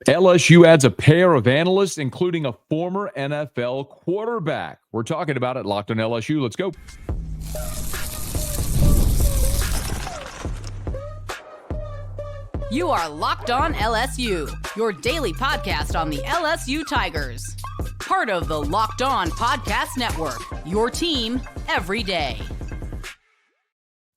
LSU adds a pair of analysts, including a former NFL quarterback. We're talking about it. Locked on LSU. Let's go. You are Locked On LSU, your daily podcast on the LSU Tigers. Part of the Locked On Podcast Network, your team every day.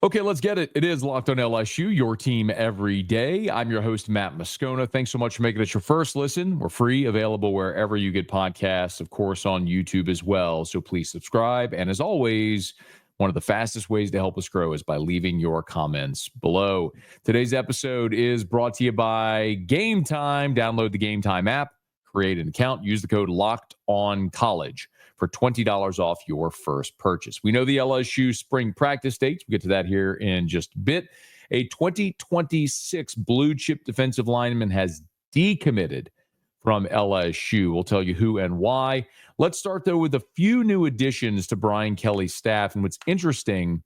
Okay, let's get it. It is Locked on LSU, your team every day. I'm your host, Matt Moscona. Thanks so much for making it your first listen. We're free, available wherever you get podcasts, of course, on YouTube as well. So please subscribe. And as always, one of the fastest ways to help us grow is by leaving your comments below. Today's episode is brought to you by Game Time. Download the Game Time app, create an account, use the code LOCKEDONCollege for $20 off your first purchase. We know the LSU spring practice dates. We'll get to that here in just a bit. A 2026 blue chip defensive lineman has decommitted from LSU. We'll tell you who and why. Let's start, though, with a few new additions to Brian Kelly's staff. And what's interesting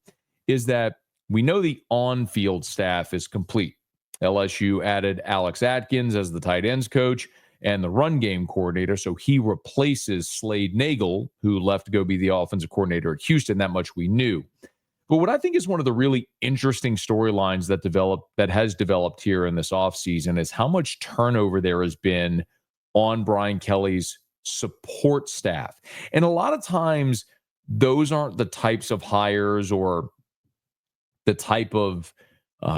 is that we know the on-field staff is complete. LSU added Alex Atkins as the tight ends coach and the run game coordinator. So he replaces Slade Nagel, who left to go be the offensive coordinator at Houston. That much we knew. But what I think is one of the really interesting storylines that has developed here in this offseason is how much turnover there has been on Brian Kelly's support staff. And a lot of times those aren't the types of hires or the type of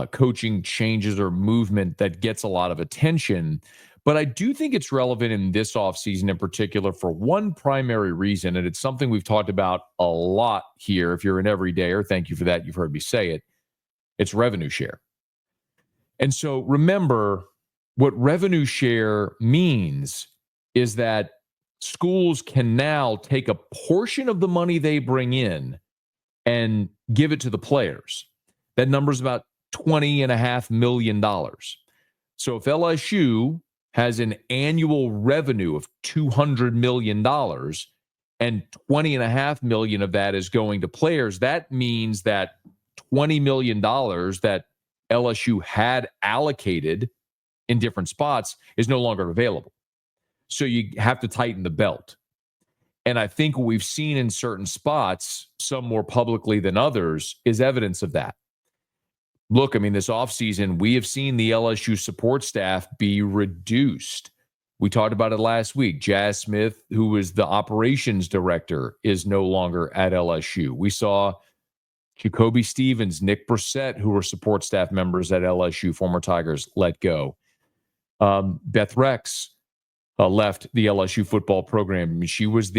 coaching changes or movement that gets a lot of attention. But I do think it's relevant in this offseason in particular for one primary reason, and it's something we've talked about a lot here. If you're an everydayer, thank you for that. You've heard me say it. It's revenue share. And so remember, what revenue share means is that schools can now take a portion of the money they bring in and give it to the players. That number is about $20.5 million. So if LSU has an annual revenue of $200 million and $20.5 million of that is going to players, that means that $20 million that LSU had allocated in different spots is no longer available. So you have to tighten the belt. And I think what we've seen in certain spots, some more publicly than others, is evidence of that. Look, I mean, this offseason, we have seen the LSU support staff be reduced. We talked about it last week. Jazz Smith, who was the operations director, is no longer at LSU. We saw Jacoby Stevens, Nick Brissett, who were support staff members at LSU, former Tigers, let go. Beth Rex left the LSU football program. I mean, she was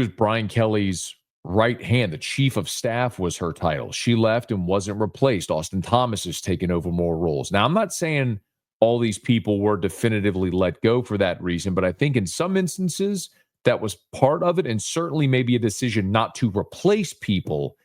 Brian Kelly's right hand. The chief of staff was her title. She left and wasn't replaced. Austin Thomas has taken over more roles. Now, I'm not saying all these people were definitively let go for that reason, but I think in some instances that was part of it, and certainly maybe a decision not to replace people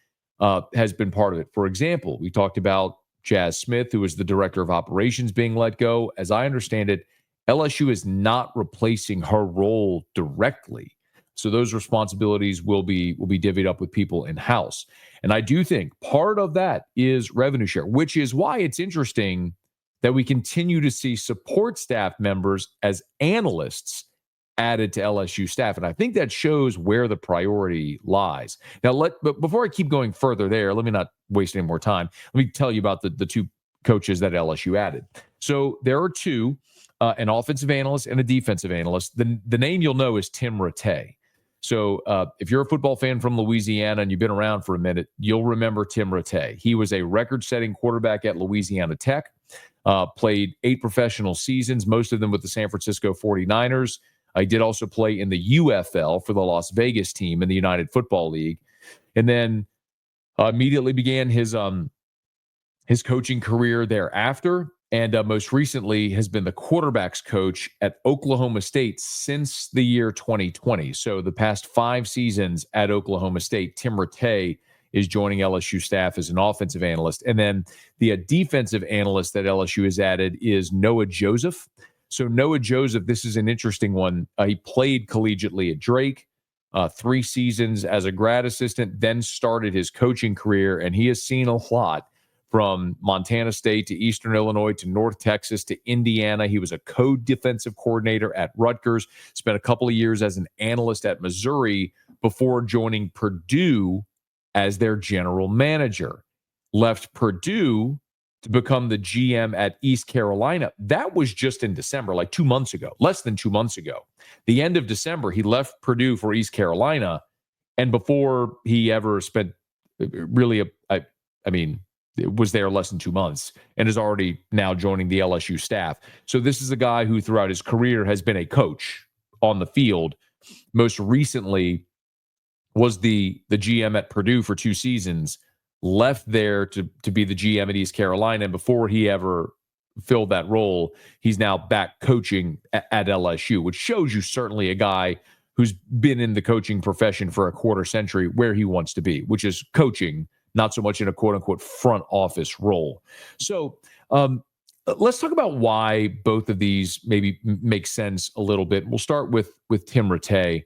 has been part of it. For example, we talked about Jazz Smith, who was the director of operations, being let go. As I understand it, LSU is not replacing her role directly. So those responsibilities will be divvied up with people in-house. And I do think part of that is revenue share, which is why it's interesting that we continue to see support staff members as analysts added to LSU staff. And I think that shows where the priority lies. Now, but before I keep going further there, let me not waste any more time. Let me tell you about the two coaches that LSU added. So there are two, an offensive analyst and a defensive analyst. The name you'll know is Tim Rattay. So if you're a football fan from Louisiana and you've been around for a minute, you'll remember Tim Rattay. He was a record-setting quarterback at Louisiana Tech, played 8 professional seasons, most of them with the San Francisco 49ers. He did also play in the UFL for the Las Vegas team in the United Football League. And then immediately began his coaching career thereafter. And most recently has been the quarterback's coach at Oklahoma State since the year 2020. So the past 5 seasons at Oklahoma State, Tim Rattay is joining LSU staff as an offensive analyst. And then the defensive analyst that LSU has added is Noah Joseph. So Noah Joseph, this is an interesting one. He played collegiately at Drake, 3 seasons as a grad assistant, then started his coaching career, and he has seen a lot from Montana State to Eastern Illinois to North Texas to Indiana. He was a co-defensive coordinator at Rutgers, spent a couple of years as an analyst at Missouri before joining Purdue as their general manager. Left Purdue to become the GM at East Carolina. That was just in December, like 2 months ago, less than 2 months ago. The end of December, he left Purdue for East Carolina. And before he ever spent really, was there less than 2 months and is already now joining the LSU staff. So this is a guy who throughout his career has been a coach on the field. Most recently was the GM at Purdue for 2 seasons, left there to be the GM at East Carolina. And before he ever filled that role, he's now back coaching at LSU, which shows you certainly a guy who's been in the coaching profession for a quarter century where he wants to be, which is coaching, not so much in a quote unquote front office role. So let's talk about why both of these maybe make sense a little bit. We'll start with Tim Rattay.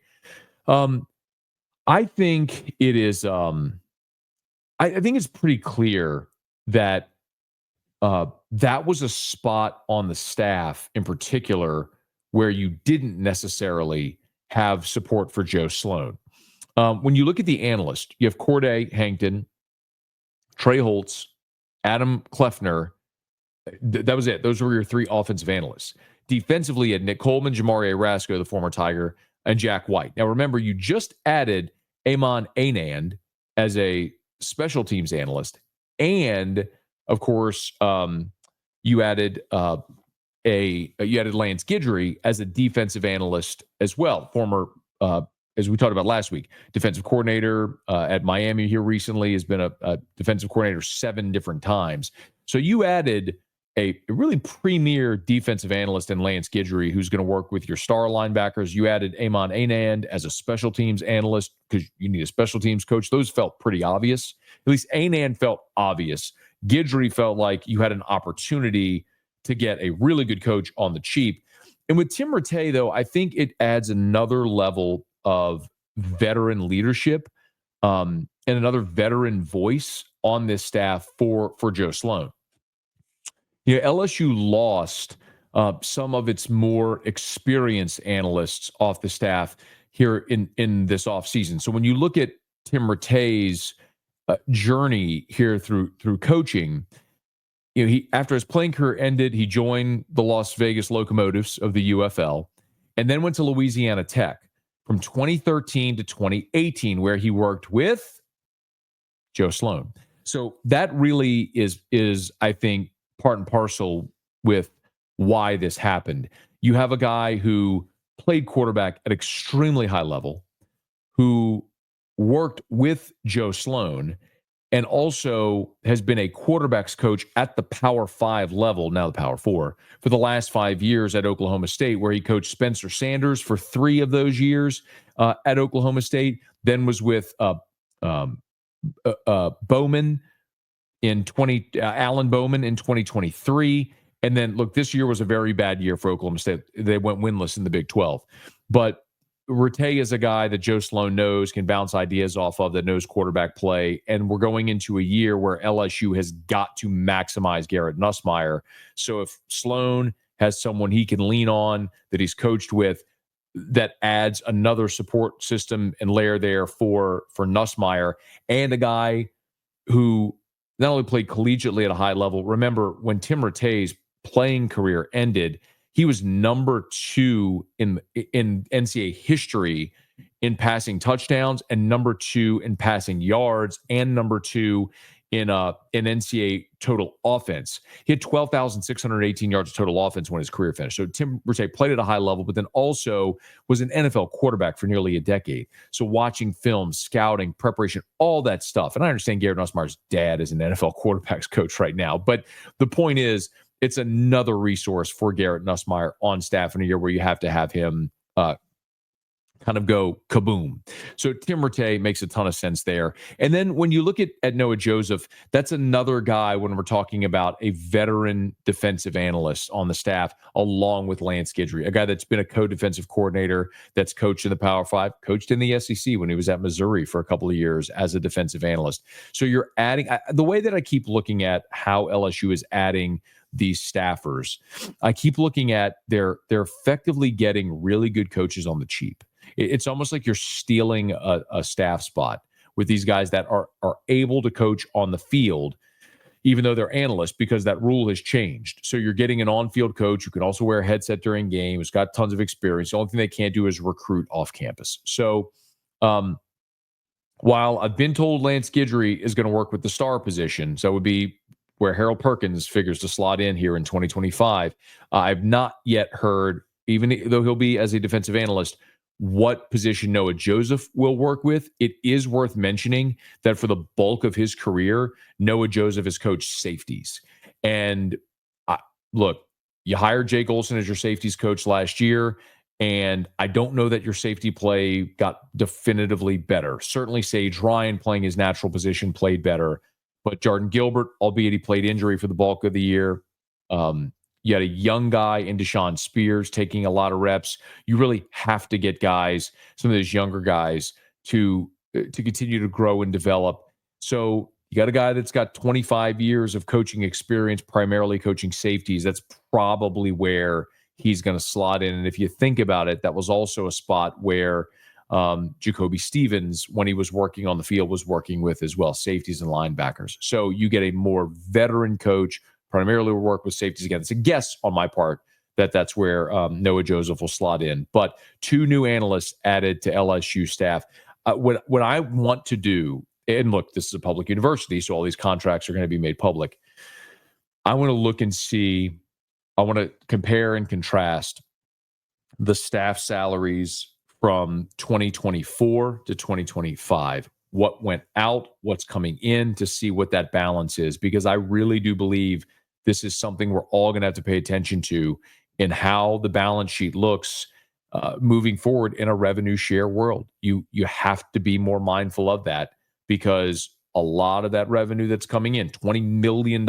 I think it is, I think it's pretty clear that that was a spot on the staff in particular where you didn't necessarily have support for Joe Sloan. When you look at the analysts, you have Corday Hankton, Trey Holtz, Adam Kleffner. That was it. Those were your 3 offensive analysts. Defensively, you had Nick Coleman, Jamari Rasco, the former Tiger, and Jack White. Now, remember, you just added Amon Anand as a special teams analyst, and of course, you added Lance Guidry as a defensive analyst as well. Former, as we talked about last week, defensive coordinator at Miami here recently, has been a defensive coordinator 7 different times. So you added a really premier defensive analyst in Lance Guidry, who's going to work with your star linebackers. You added Amon Anand as a special teams analyst because you need a special teams coach. Those felt pretty obvious. At least Anand felt obvious. Guidry felt like you had an opportunity to get a really good coach on the cheap. And with Tim Rattay, though, I think it adds another level of veteran leadership and another veteran voice on this staff for Joe Sloan. LSU lost some of its more experienced analysts off the staff here in this offseason. So when you look at Tim Rattay's journey here through coaching, he, after his playing career ended, he joined the Las Vegas Locomotives of the UFL and then went to Louisiana Tech from 2013 to 2018, where he worked with Joe Sloan. So that really is I think, part and parcel with why this happened. You have a guy who played quarterback at extremely high level, who worked with Joe Sloan, and also has been a quarterback's coach at the Power 5 level, now the Power 4, for the last 5 years at Oklahoma State, where he coached Spencer Sanders for 3 of those years at Oklahoma State, then was with Bowman Alan Bowman in 2023. And then, look, this year was a very bad year for Oklahoma State. They went winless in the Big 12. But Rattay is a guy that Joe Sloan knows, can bounce ideas off of, that knows quarterback play. And we're going into a year where LSU has got to maximize Garrett Nussmeier. So if Sloan has someone he can lean on that he's coached with, that adds another support system and layer there for Nussmeier, and a guy who not only played collegiately at a high level. Remember, when Tim Rattay's playing career ended, he was number 2 in NCAA history in passing touchdowns, and number 2 in passing yards, and number 2 in NCAA total offense. He had 12,618 yards of total offense when his career finished. So Tim Rattay played at a high level, but then also was an NFL quarterback for nearly a decade. So watching film, scouting, preparation, all that stuff. And I understand Garrett Nussmeier's dad is an NFL quarterbacks coach right now, but the point is, it's another resource for Garrett Nussmeier on staff in a year where you have to have him kind of go kaboom. So Tim Rattay makes a ton of sense there. And then when you look at Noah Joseph, that's another guy when we're talking about a veteran defensive analyst on the staff, along with Lance Guidry, a guy that's been a co-defensive coordinator, that's coached in the Power Five, coached in the SEC when he was at Missouri for a couple of years as a defensive analyst. So you're adding the way that I keep looking at how LSU is adding these staffers, I keep looking at they're effectively getting really good coaches on the cheap. It's almost like you're stealing a staff spot with these guys that are able to coach on the field, even though they're analysts, because that rule has changed. So you're getting an on-field coach who can also wear a headset during games, who's got tons of experience. The only thing they can't do is recruit off campus. So while I've been told Lance Guidry is going to work with the star position, so it would be where Harold Perkins figures to slot in here in 2025, I've not yet heard, even though he'll be as a defensive analyst, what position Noah Joseph will work with. It is worth mentioning that for the bulk of his career, Noah Joseph has coached safeties. And look, you hired Jake Olson as your safeties coach last year, and I don't know that your safety play got definitively better. Certainly Sage Ryan, playing his natural position, played better. But Jordan Gilbert, albeit he played injury for the bulk of the year, you had a young guy in Deshaun Spears taking a lot of reps. You really have to get guys, some of those younger guys, to continue to grow and develop. So you got a guy that's got 25 years of coaching experience, primarily coaching safeties. That's probably where he's going to slot in. And if you think about it, that was also a spot where Jacoby Stevens, when he was working on the field, was working with as well, safeties and linebackers. So you get a more veteran coach, primarily will work with safeties again. It's a guess on my part that's where Noah Joseph will slot in. But 2 new analysts added to LSU staff. What I want to do, and look, this is a public university, so all these contracts are going to be made public. I want to look and see, I want to compare and contrast the staff salaries from 2024 to 2025. What went out, what's coming in, to see what that balance is, because I really do believe this is something we're all going to have to pay attention to in how the balance sheet looks moving forward in a revenue share world. You have to be more mindful of that, because a lot of that revenue that's coming in, $20 million,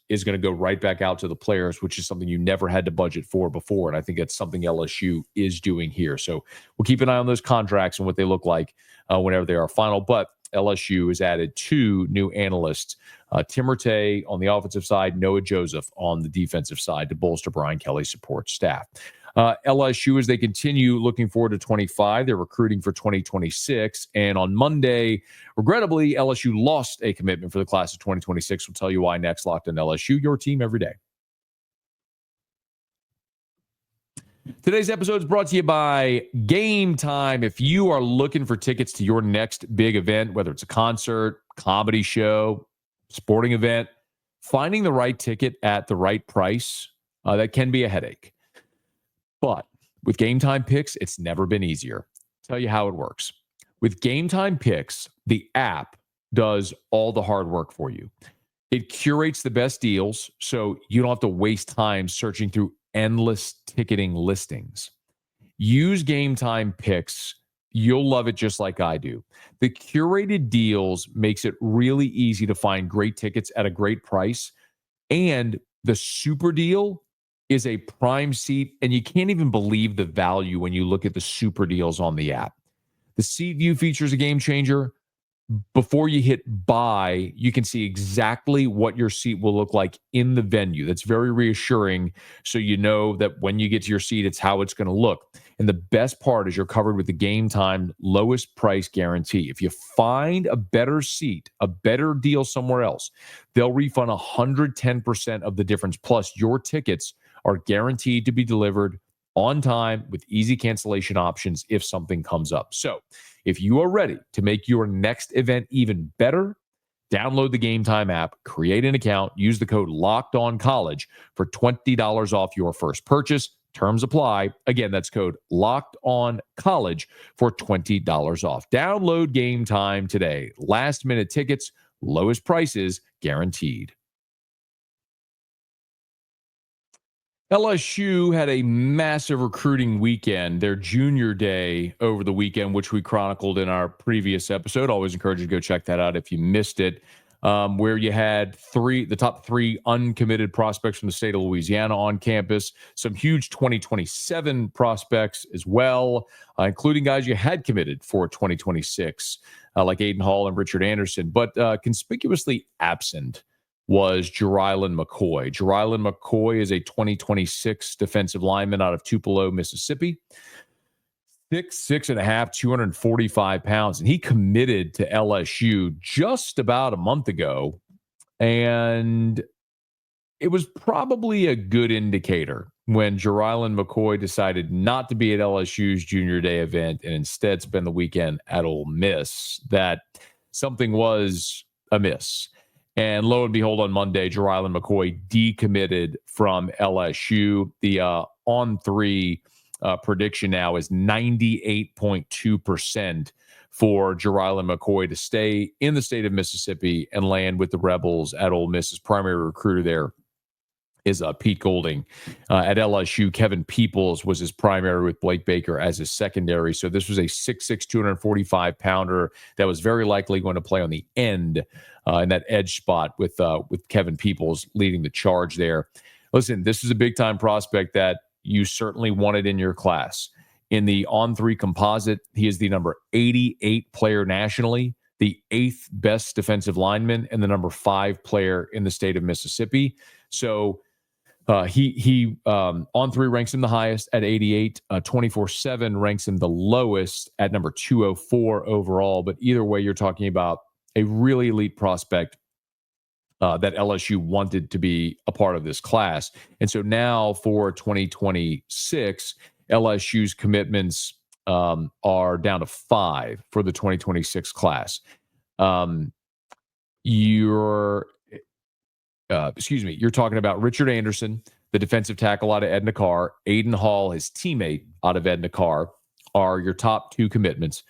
is going to go right back out to the players, which is something you never had to budget for before. And I think that's something LSU is doing here. So we'll keep an eye on those contracts and what they look like whenever they are final. But LSU has added 2 new analysts, Tim Rattay on the offensive side, Noah Joseph on the defensive side, to bolster Brian Kelly's support staff. LSU, as they continue looking forward to 25, they're recruiting for 2026. And on Monday, regrettably, LSU lost a commitment for the class of 2026. We'll tell you why next. Locked on LSU, your team every day. Today's episode is brought to you by Game Time. If you are looking for tickets to your next big event, whether it's a concert, comedy show, sporting event, finding the right ticket at the right price, that can be a headache. But with Game Time Picks, it's never been easier. I'll tell you how it works. With Game Time Picks, the app does all the hard work for you. It curates the best deals, so you don't have to waste time searching through endless ticketing listings. Use Game Time Picks. You'll love it just like I do. The curated deals makes it really easy to find great tickets at a great price. And the super deal is a prime seat, and you can't even believe the value when you look at the super deals on the app. The seat view feature is a game changer. Before you hit buy, you can see exactly what your seat will look like in the venue. That's very reassuring, so you know that when you get to your seat, it's how it's going to look. And the best part is you're covered with the Game Time lowest price guarantee. If you find a better seat, a better deal somewhere else, they'll refund 110% of the difference. Plus, your tickets are guaranteed to be delivered on time with easy cancellation options if something comes up. So if you are ready to make your next event even better, download the Game Time app, create an account, use the code LOCKEDONCollege for $20 off your first purchase. Terms apply. Again, that's code LOCKEDONCollege for $20 off. Download Game Time today. Last minute tickets, lowest prices guaranteed. LSU had a massive recruiting weekend, their junior day over the weekend, which we chronicled in our previous episode. Always encourage you to go check that out if you missed it, where you had the top three uncommitted prospects from the state of Louisiana on campus, some huge 2027 prospects as well, including guys you had committed for 2026, like Aiden Hall and Richard Anderson, but conspicuously absent was Jerylan McCoy. Jerylan McCoy is a 2026 defensive lineman out of Tupelo, Mississippi. 6'6.5", 245 pounds. And he committed to LSU just about a month ago. And it was probably a good indicator when Jerylan McCoy decided not to be at LSU's junior day event and instead spend the weekend at Ole Miss that something was amiss. And lo and behold, on Monday, Jerylan McCoy decommitted from LSU. The on-3 prediction now is 98.2% for Jerylan McCoy to stay in the state of Mississippi and land with the Rebels at Ole Miss. His primary recruiter there is Pete Golding. At LSU, Kevin Peoples was his primary with Blake Baker as his secondary. So this was a 6'6", 245-pounder that was very likely going to play on the end in that edge spot with Kevin Peoples leading the charge there. Listen, this is a big-time prospect that you certainly wanted in your class. In the on-3 composite, he is the number 88 player nationally, the 8th best defensive lineman, and the number 5 player in the state of Mississippi. So he on 3 ranks him the highest at 88. 24/7 ranks him the lowest at number 204 overall. But either way, you're talking about a really elite prospect that LSU wanted to be a part of this class. And so now for 2026, LSU's commitments are down to 5 for the 2026 class. You're talking about Richard Anderson, the defensive tackle out of Edna Carr, Aiden Hall, his teammate out of Edna Carr, are your top 2 commitments.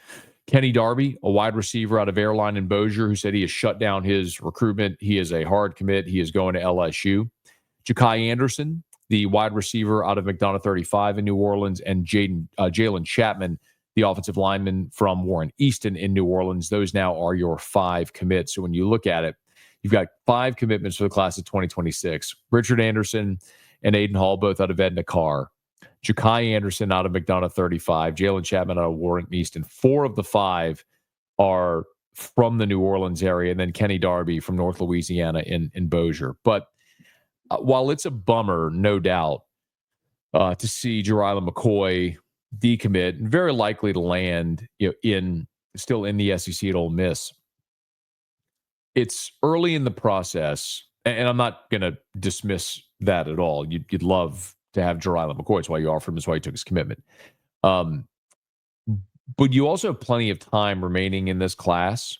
Kenny Darby, a wide receiver out of Airline and Bossier, who said he has shut down his recruitment. He is a hard commit. He is going to LSU. Ja'Kai Anderson, the wide receiver out of McDonough 35 in New Orleans, and Jalen Chapman, the offensive lineman from Warren Easton in New Orleans. Those now are your 5 commits. So when you look at it, you've got 5 commitments for the class of 2026. Richard Anderson and Aiden Hall, both out of Edna Carr. Ja'Kai Anderson out of McDonough 35. Jalen Chapman out of Warren Easton. 4 of the 5 are from the New Orleans area. And then Kenny Darby from North Louisiana in Bossier. But while it's a bummer, no doubt, to see Jerylan McCoy decommit and very likely to land still in the SEC at Ole Miss, it's early in the process, and I'm not going to dismiss that at all. You'd love to have Jerylan McCoy. It's why you offered him. It's why he took his commitment. But you also have plenty of time remaining in this class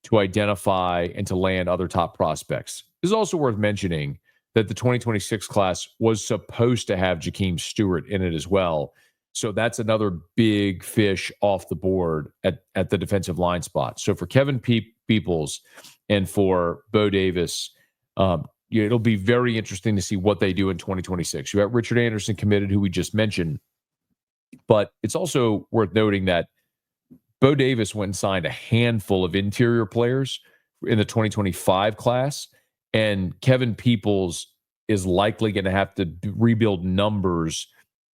to identify and to land other top prospects. It's also worth mentioning that the 2026 class was supposed to have Jakeem Stewart in it as well. So that's another big fish off the board at the defensive line spot. So for Kevin Peoples and for Bo Davis, it'll be very interesting to see what they do in 2026. You got Richard Anderson committed, who we just mentioned. But it's also worth noting that Bo Davis went and signed a handful of interior players in the 2025 class. And Kevin Peoples is likely going to have to rebuild numbers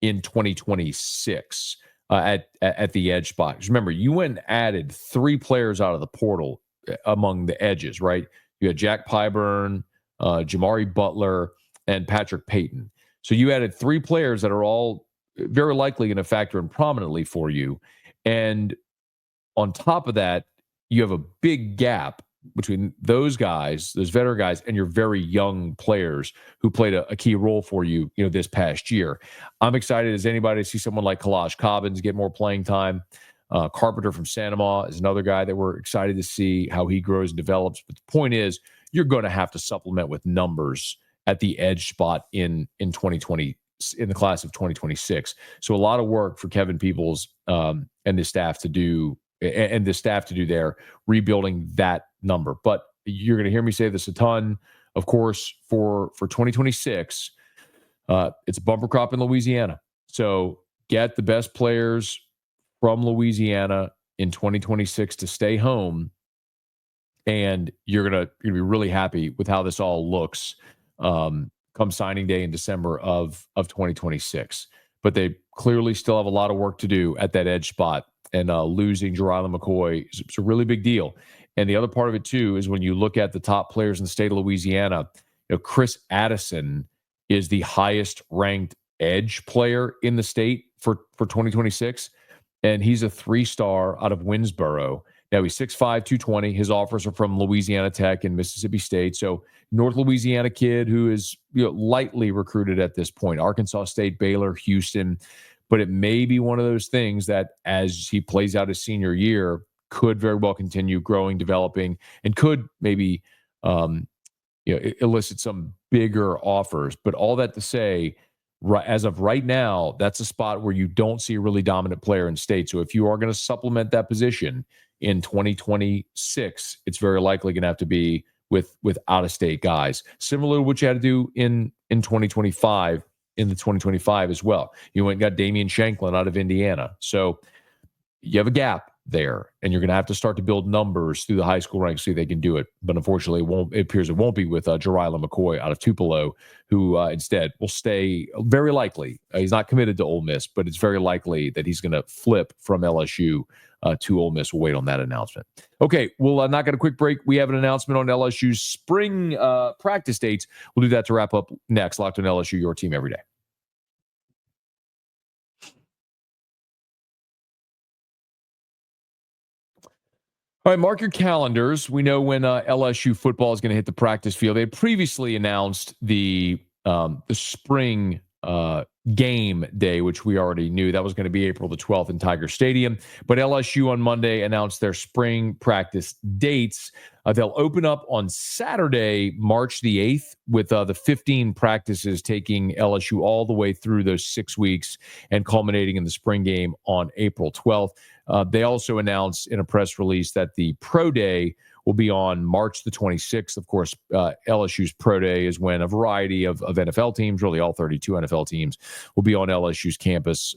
in 2026 at the edge spot. Because remember, you went and added 3 players out of the portal among the edges, right? You had Jack Pyburn, Jamari Butler, and Patrick Payton. So you added 3 players that are all very likely going to factor in prominently for you. And on top of that, you have a big gap between those guys, those veteran guys, and your very young players who played a key role for you, this past year. I'm excited as anybody to see someone like Kalash Cobbins get more playing time. Carpenter from Sanoma is another guy that we're excited to see how he grows and develops. But the point is, you're going to have to supplement with numbers at the edge spot in 2020, in the class of 2026. So a lot of work for Kevin Peoples and the staff to do, there, rebuilding that number. But you're going to hear me say this a ton. Of course, for 2026, It's a bumper crop in Louisiana. So get the best players from Louisiana in 2026 to stay home, and you're gonna be really happy with how this all looks come signing day in December of 2026. But they clearly still have a lot of work to do at that edge spot, and losing Jerron McCoy is a really big deal. And the other part of it too is when you look at the top players in the state of Louisiana, Chris Addison is the highest ranked edge player in the state for 2026, and he's a 3-star out of Winsboro. Now he's 6'5", 220. His offers are from Louisiana Tech and Mississippi State. So North Louisiana kid who is lightly recruited at this point. Arkansas State, Baylor, Houston. But it may be one of those things that as he plays out his senior year could very well continue growing, developing, and could maybe elicit some bigger offers. But all that to say, as of right now, that's a spot where you don't see a really dominant player in state. So if you are going to supplement that position in 2026, it's very likely going to have to be with out-of-state guys, similar to what you had to do in 2025, in the 2025 as well. You went and got Damian Shanklin out of Indiana. So you have a gap there, and you're going to have to start to build numbers through the high school ranks so they can do it. But unfortunately, it appears it won't be with Jerron McCoy out of Tupelo, who instead will stay very likely. He's not committed to Ole Miss, but it's very likely that he's going to flip from LSU to Ole Miss. We'll wait on that announcement. Okay, we'll knock out a quick break. We have an announcement on LSU's spring practice dates. We'll do that to wrap up next. Locked on LSU, your team every day. All right, mark your calendars. We know when LSU football is going to hit the practice field. They had previously announced the spring game day, which we already knew. That was going to be April the 12th in Tiger Stadium. But LSU on Monday announced their spring practice dates. They'll open up on Saturday, March the 8th, with the 15 practices taking LSU all the way through those 6 weeks and culminating in the spring game on April 12th. They also announced in a press release that the Pro Day will be on March the 26th. Of course, LSU's Pro Day is when a variety of NFL teams, really all 32 NFL teams, will be on LSU's campus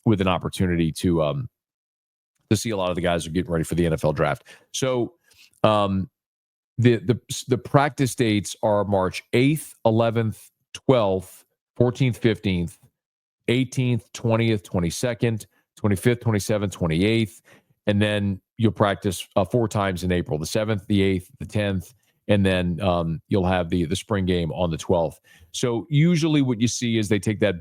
with an opportunity to see a lot of the guys who are getting ready for the NFL draft. So the practice dates are March 8th, 11th, 12th, 14th, 15th, 18th, 20th, 22nd, 25th, 27th, 28th, and then you'll practice 4 times in April, the 7th, the 8th, the 10th, and then you'll have the spring game on the 12th. So usually what you see is they take that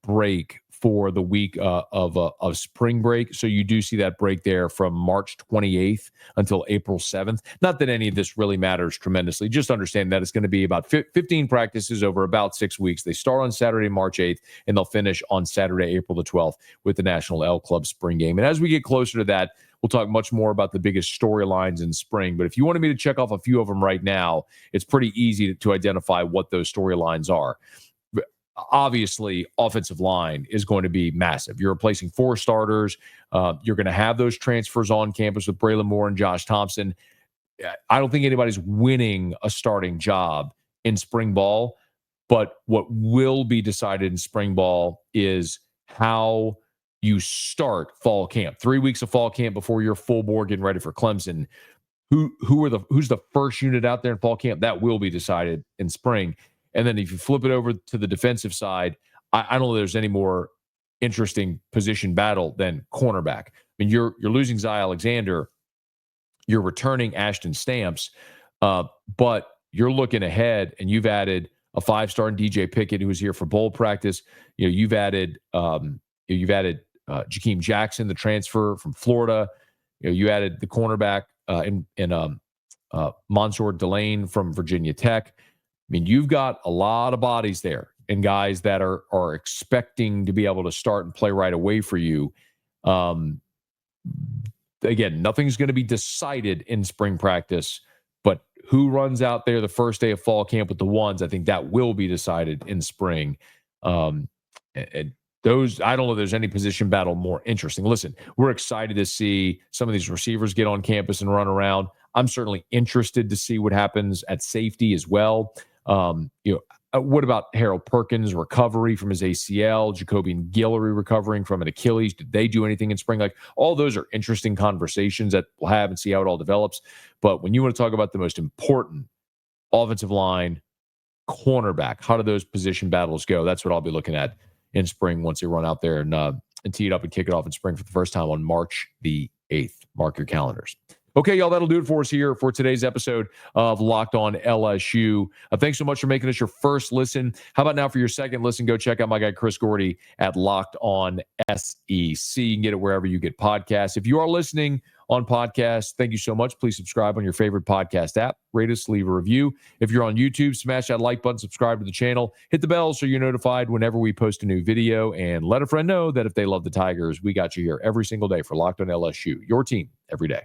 break for the week of spring break. So you do see that break there from March 28th until April 7th. Not that any of this really matters tremendously. Just understand that it's going to be about 15 practices over about 6 weeks. They start on Saturday, March 8th, and they'll finish on Saturday, April the 12th with the National L Club spring game. And as we get closer to that, we'll talk much more about the biggest storylines in spring. But if you wanted me to check off a few of them right now, it's pretty easy to identify what those storylines are. Obviously, offensive line is going to be massive. You're replacing 4 starters. You're going to have those transfers on campus with Braylon Moore and Josh Thompson. I don't think anybody's winning a starting job in spring ball, but what will be decided in spring ball is how you start fall camp. 3 weeks of fall camp before you're full board getting ready for Clemson. Who's the first unit out there in fall camp? That will be decided in spring. And then if you flip it over to the defensive side, I don't know there's any more interesting position battle than cornerback. I mean, you're losing Zy Alexander, you're returning Ashton Stamps, but you're looking ahead and you've added a 5-star in DJ Pickett who was here for bowl practice. You've added Jakeem Jackson, the transfer from Florida. You added the cornerback in Mansour Delane from Virginia Tech. I mean, you've got a lot of bodies there and guys that are expecting to be able to start and play right away for you. Again, nothing's going to be decided in spring practice, but who runs out there the first day of fall camp with the ones, I think that will be decided in spring. And those, I don't know if there's any position battle more interesting. Listen, we're excited to see some of these receivers get on campus and run around. I'm certainly interested to see what happens at safety as well. What about Harold Perkins' recovery from his ACL, Jacoby and Guillory recovering from an Achilles? Did they do anything in spring? Like, all those are interesting conversations that we'll have and see how it all develops. But when you want to talk about the most important offensive line, cornerback, how do those position battles go? That's what I'll be looking at in spring once they run out there and tee it up and kick it off in spring for the first time on March the 8th. Mark your calendars. Okay, y'all, that'll do it for us here for today's episode of Locked On LSU. Thanks so much for making us your first listen. How about now for your second listen? Go check out my guy Chris Gordy at Locked On SEC. You can get it wherever you get podcasts. If you are listening on podcasts, thank you so much. Please subscribe on your favorite podcast app. Rate us, leave a review. If you're on YouTube, smash that like button, subscribe to the channel, hit the bell so you're notified whenever we post a new video, and let a friend know that if they love the Tigers, we got you here every single day for Locked On LSU, your team every day.